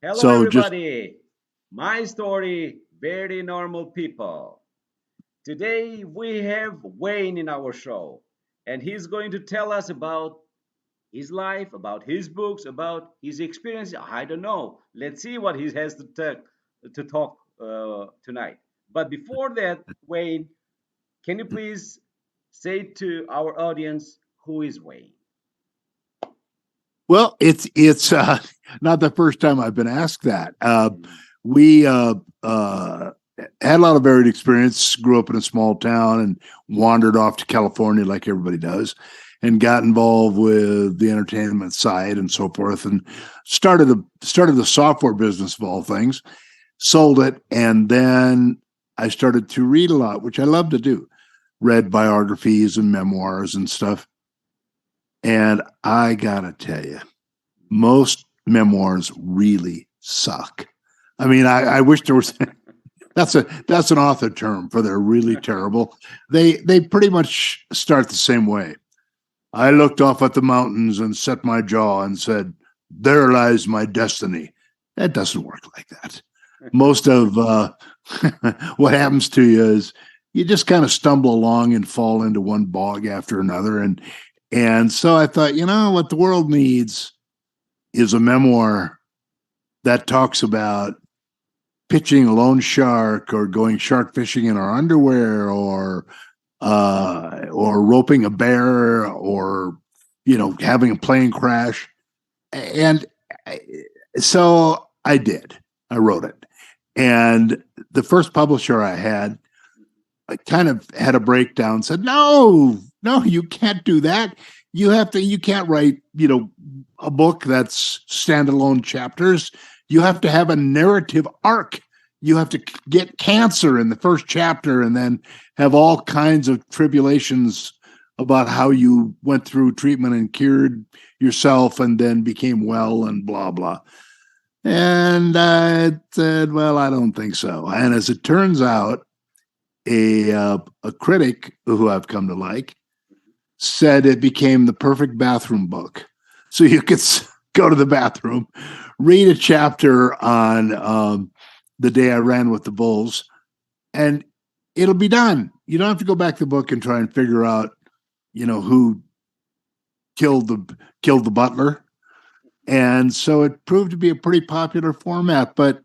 Hello, So just everybody. My story, very normal people. Today we have Wayne in our show, and he's going to tell us about his life, about his books, about his experience. I don't know. Let's see what he has to talk tonight. But before that, Wayne, can you please say to our audience who is Wayne? well, it's not the first time I've been asked that. Mm, We had a lot of varied experience. Grew up in a small town and wandered off to California like everybody does, and got involved with the entertainment side and so forth, and started the software business of all things. Sold it, and then I started to read a lot, which I love to do. Read biographies and memoirs and stuff. And I gotta tell you, most memoirs really suck. I mean, I wish there was that's an author term for they're really terrible. They pretty much start the same way. I looked off at the mountains and set my jaw and said, "There lies my destiny." That doesn't work like that. Most of what happens to you is you just kind of stumble along and fall into one bog after another, and so I thought, you know, what the world needs is a memoir that talks about pitching a lone shark or going shark fishing in our underwear or roping a bear or having a plane crash. And so I did. I wrote it. And the first publisher I had, I kind of had a breakdown, said, no, no, you can't do that. You can't write, a book that's standalone chapters. You have to have a narrative arc. You have to get cancer in the first chapter and then have all kinds of tribulations about how you went through treatment and cured yourself and then became well and blah, blah. And I said, well, I don't think so. And as it turns out, a critic who I've come to like said it became the perfect bathroom book. So you could go to the bathroom, read a chapter on the day I ran with the Bulls, and it'll be done. You don't have to go back to the book and try and figure out, who killed the butler. And so it proved to be a pretty popular format, but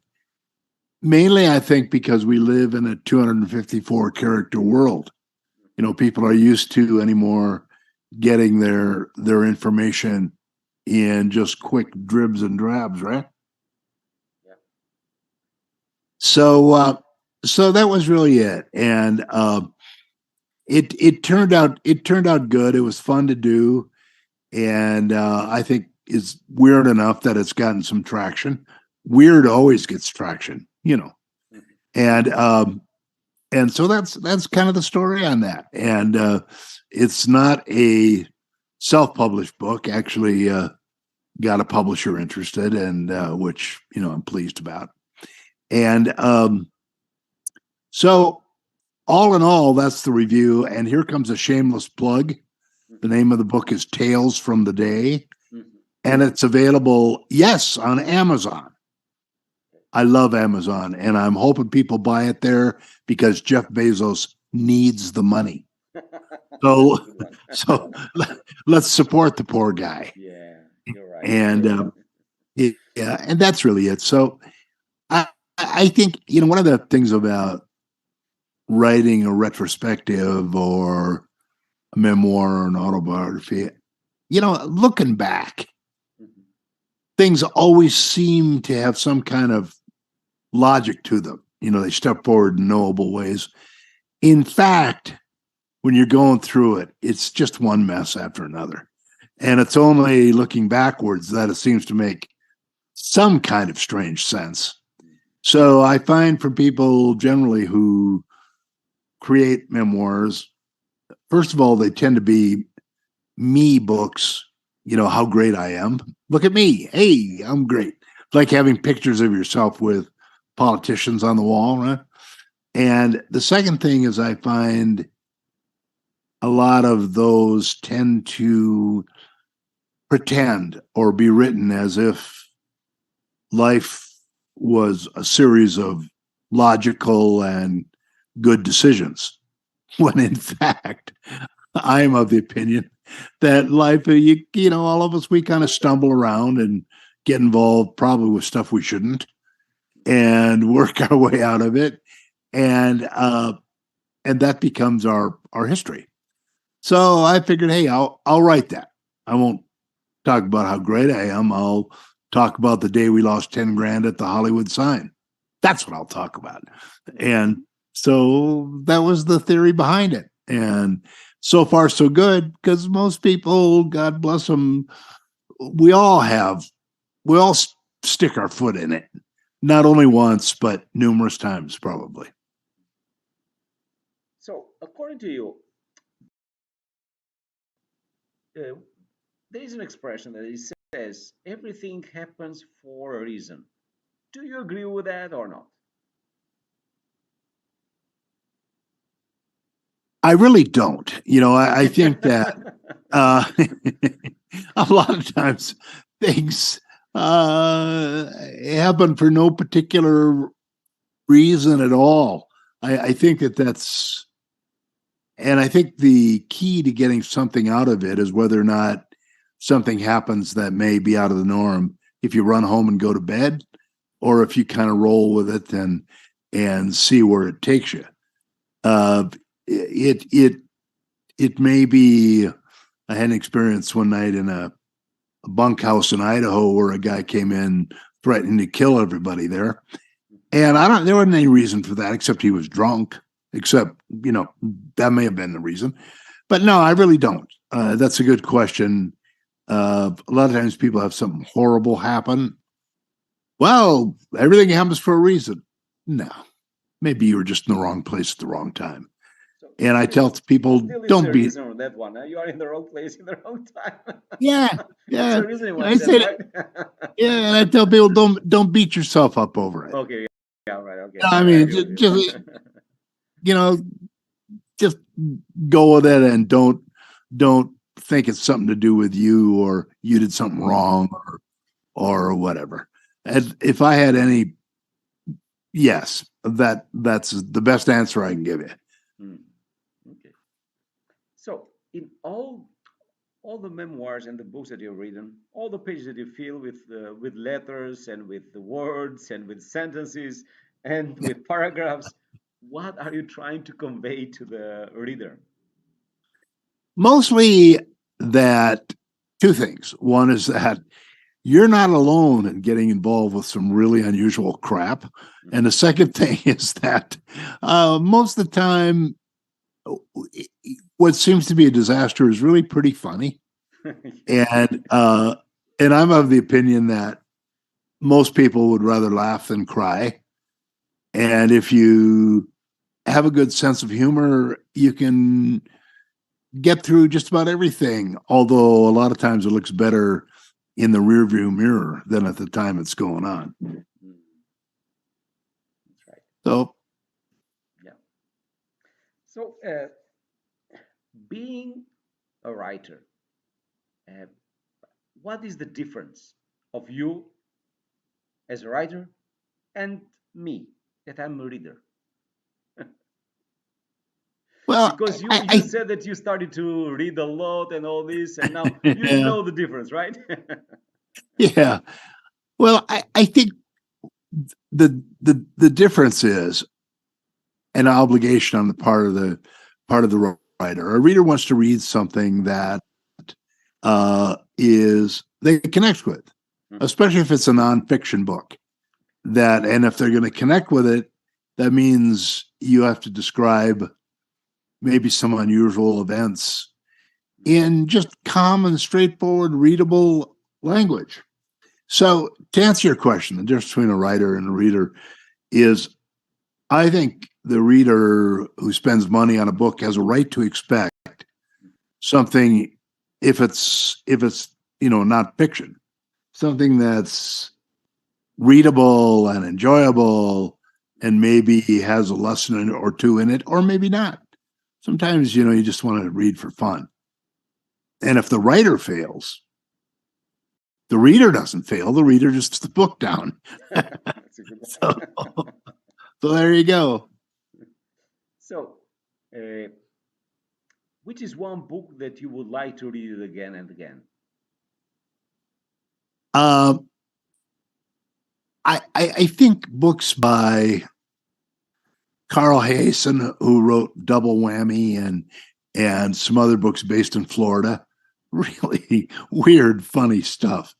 mainly I think because we live in a 254 character world. People are used to anymore getting their information in just quick dribs and drabs, right? Yeah. So that was really it, and it turned out good. It was fun to do, and I think it's weird enough that it's gotten some traction. Weird always gets traction. Mhm. And so that's kind of the story on that. And it's not a self-published book. Actually, got a publisher interested, and which I'm pleased about. And so, all in all, that's the review. And here comes a shameless plug. The Mhm. name of the book is Tales from the Day, Mhm. and it's available, yes, on Amazon. I love Amazon, and I'm hoping people buy it there because Jeff Bezos needs the money. That's So, a good one. so let's support the poor guy, Yeah, you're right. and yeah, and that's really it. So, I think one of the things about writing a retrospective or a memoir or an autobiography, looking back, Mhm. things always seem to have some kind of logic to them. They step forward in knowable ways. In fact, when you're going through it, it's just one mess after another. And it's only looking backwards that it seems to make some kind of strange sense. So I find for people generally who create memoirs, first of all, they tend to be me books, how great I am. Look at me. Hey, I'm great. Like having pictures of yourself with politicians on the wall, right? And the second thing is I find a lot of those tend to pretend or be written as if life was a series of logical and good decisions, when in fact, I am of the opinion that life, all of us, we kind of stumble around and get involved probably with stuff we shouldn't and work our way out of it. And that becomes our history. So I figured, hey, I'll write that. I won't talk about how great I am. I'll talk about the day we lost 10 grand at the Hollywood sign. That's what I'll talk about. And so that was the theory behind it. And so far, so good, because most people, God bless them, we all stick our foot in it. Not only once, but numerous times, probably. So, according to you, uh, there is an expression that it says everything happens for a reason. Do you agree with that or not? I really don't. I think that uh, a lot of times things happen for no particular reason at all. I think and I think the key to getting something out of it is whether or not something happens that may be out of the norm. If you run home and go to bed, or if you kind of roll with it and see where it takes you. It may be. I had an experience one night in a bunkhouse in Idaho where a guy came in threatening to kill everybody there. And there wasn't any reason for that except he was drunk, except, that may have been the reason. But no, I really don't. That's a good question. A lot of times people have something horrible happen. Well, everything happens for a reason. No, maybe you were just in the wrong place at the wrong time. So And I tell people, still is don't a be. reason on that one. Huh? You are in the wrong place in the wrong time. Yeah, That's yeah. a reason in I one sense, said, right? yeah, and I tell people, don't beat yourself up over it. Okay, yeah, right, okay. I I mean, agree with just you. you know, just go with it and don't think it's something to do with you or you did something wrong or whatever. And if I had any, yes, that's the best answer I can give you. Hmm, okay. So in all the memoirs and the books that you've written, all the pages that you fill with letters and with the words and with sentences and with paragraphs, what are you trying to convey to the reader? Mostly that two things. One is that you're not alone in getting involved with some really unusual crap. And the second thing is that most of the time, what seems to be a disaster is really pretty funny. And I'm of the opinion that most people would rather laugh than cry. And if you have a good sense of humor, you can get through just about everything. Although a lot of times it looks better in the rearview mirror than at the time it's going on. Mm, that's right. So, Yeah. So being a writer, uh, what is the difference of you as a writer and me, that I'm a reader? well, Because you said that you started to read a lot and all this, and now you yeah, know the difference, right? yeah. Well, I think the difference is an obligation on the part of the writer. A reader wants to read something that is they connect with, Mhm. especially if it's a nonfiction book. And if they're going to connect with it, that means you have to describe maybe some unusual events in just common, straightforward, readable language. So, to answer your question, the difference between a writer and a reader is I think the reader who spends money on a book has a right to expect something if it's not fiction, something that's readable and enjoyable and maybe has a lesson or two in it, or maybe not. Sometimes you just want to read for fun. And if the writer fails, The reader doesn't fail. The reader just puts the book down. That's a good So, one. so there you go. So, uh, which is one book that you would like to read it again and again? Um, I think books by Carl Hayson, who wrote Double Whammy and some other books based in Florida, really weird, funny stuff.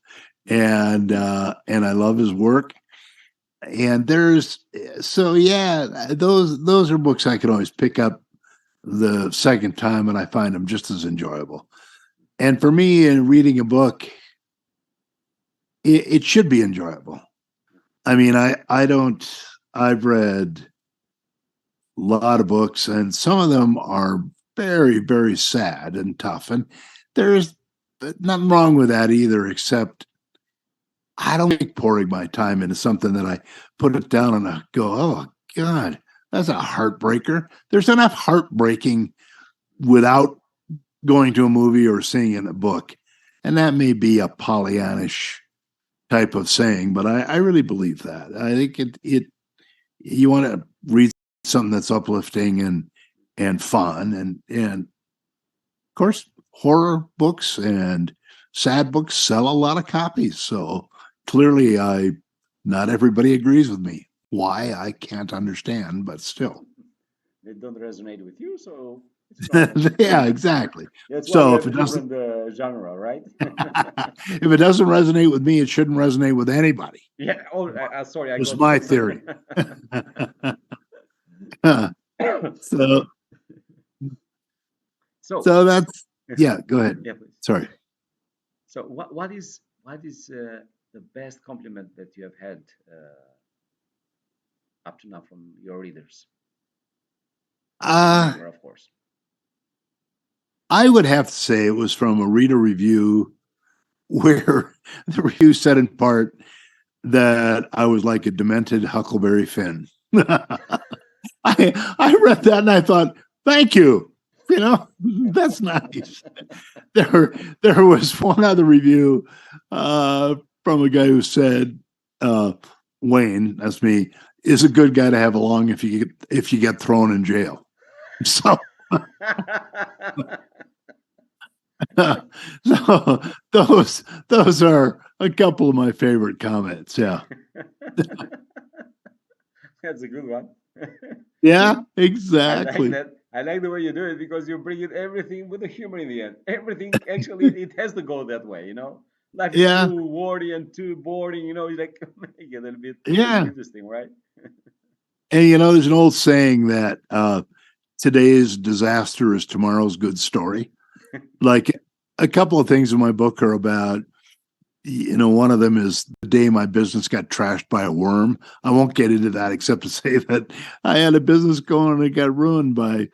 And I love his work. And there's so yeah, those are books I can always pick up the second time, and I find them just as enjoyable. And for me, in reading a book, it should be enjoyable. I mean, I don't. I've read a lot of books, and some of them are very, very sad and tough. And there's nothing wrong with that either, except I don't like pouring my time into something that I put it down and I go, oh God, that's a heartbreaker. There's enough heartbreaking without going to a movie or seeing in a book. And that may be a Pollyannish type of saying, but I really believe that. I think it you want to read something that's uplifting and fun and of course horror books and sad books sell a lot of copies. So clearly I not everybody agrees with me. Why I can't understand, but still. They don't resonate with you, so it's normal. Yeah, exactly. That's why we So if have it doesn't different genre, right? if it doesn't resonate with me, it shouldn't resonate with anybody. Yeah. Oh, sorry, I It's got my you. theory. so So, so that's yeah, go ahead. yeah, please. Sorry. So, what is the best compliment that you have had up to now from your readers? Other than Uh memoir, of course. I would have to say it was from a reader review where the review said in part that I was like a demented Huckleberry Finn. I read that and I thought, thank you. You know, that's nice. There was one other review from a guy who said, Wayne, that's me, is a good guy to have along if you get thrown in jail. So so those are a couple of my favorite comments. Yeah. That's a good one. Yeah, I like exactly. that. I like the way you do it because you bring it everything with the humor in the end. Everything actually it has to go that way, you know. Life is Yeah. too wordy and too boring, you know. You like make it a little bit Yeah. interesting, right? And there's an old saying that today's disaster is tomorrow's good story. Like a couple of things in my book are about, one of them is the day my business got trashed by a worm. I won't get into that except to say that I had a business going and it got ruined by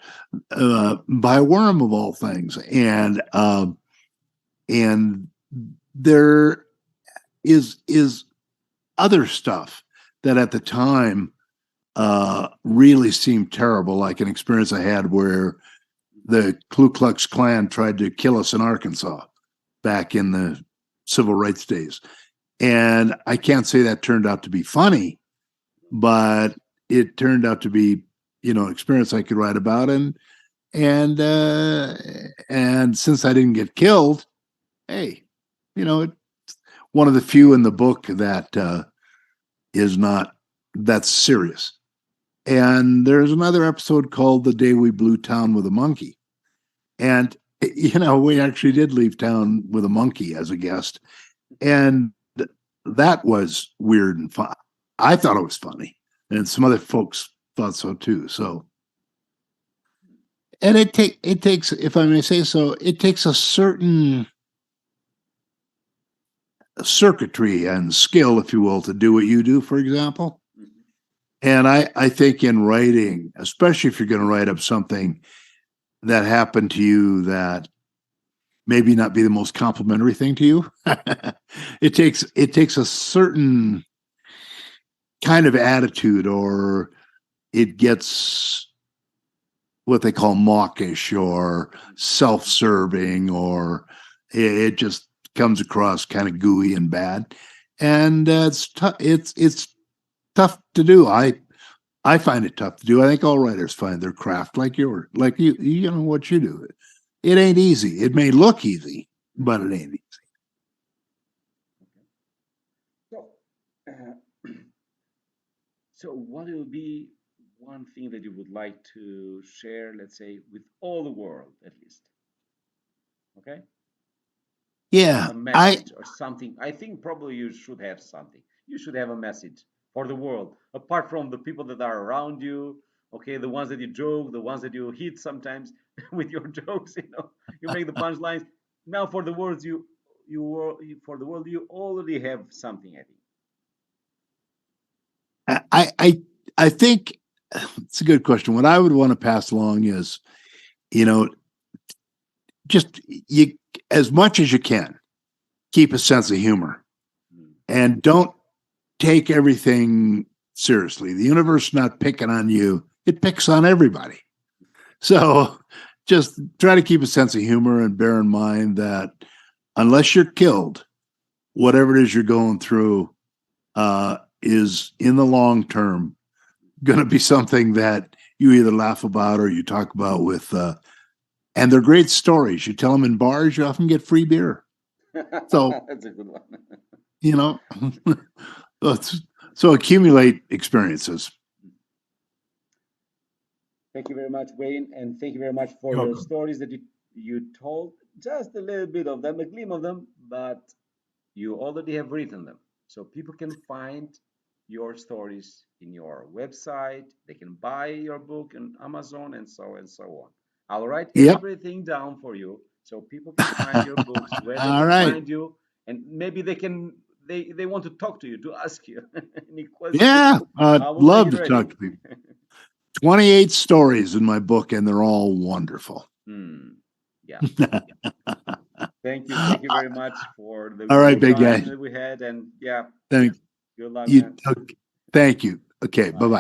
a worm of all things. And there is other stuff that at the time really seemed terrible, like an experience I had where the Ku Klux Klan tried to kill us in Arkansas back in the civil rights days. And I can't say that turned out to be funny, but it turned out to be, an experience I could write about. And since I didn't get killed, hey, it's one of the few in the book that is not that's serious. And there's another episode called The Day We Blew Town with a Monkey. And, we actually did leave town with a monkey as a guest. And that was weird and fun. I thought it was funny. And some other folks thought so too. So, and it takes, if I may say so, it takes a certain circuitry and skill, if you will, to do what you do, for example. Mhm. And I think in writing, especially if you're going to write up something that happened to you that maybe not be the most complimentary thing to you, it takes a certain kind of attitude, or it gets what they call mawkish or self-serving, or it just comes across kind of gooey and bad, and it's tough. It's tough to do. I find it tough to do. I think all writers find their craft like you know what you do. It ain't easy. It may look easy, but it ain't easy. So, uh, so what will be one thing that you would like to share, let's say, with all the world at least? Okay, Yeah, a I message or something. I think probably you should have something. You should have a message for the world, apart from the people that are around you. Okay, the ones that you joke, the ones that you hit sometimes with your jokes. You make the punchlines. Now for the words for the world you already have something. I think. I I I think it's a good question. What I would want to pass along is, you know, just you as much as you can, keep a sense of humor Hmm. and don't take everything seriously. The universe not picking on you, it picks on everybody. So just try to keep a sense of humor and bear in mind that unless you're killed, whatever it is you're going through is in the long term going to be something that you either laugh about or you talk about with, and they're great stories. You tell them in bars, you often get free beer. So, That's a good one. you know, so accumulate experiences. Thank you very much, Wayne, and thank you very much for You're your welcome. stories that you told. Just a little bit of them, a glimpse of them, but you already have written them. So people can find your stories in your website. They can buy your book on Amazon and so on. I'll write Yep. everything down for you so people can find your books, where they All can right. find you, and maybe they want to talk to you, to ask you any questions. Yeah. I'd I will make love it to talk ready. to people. 28 stories in my book, and they're all wonderful. Hmm. Yeah. Thank you. Thank you very much for the All right, good big time guy. that we had. And yeah, Thank good luck, you. man. Okay. Thank you. Okay. Bye Bye. bye.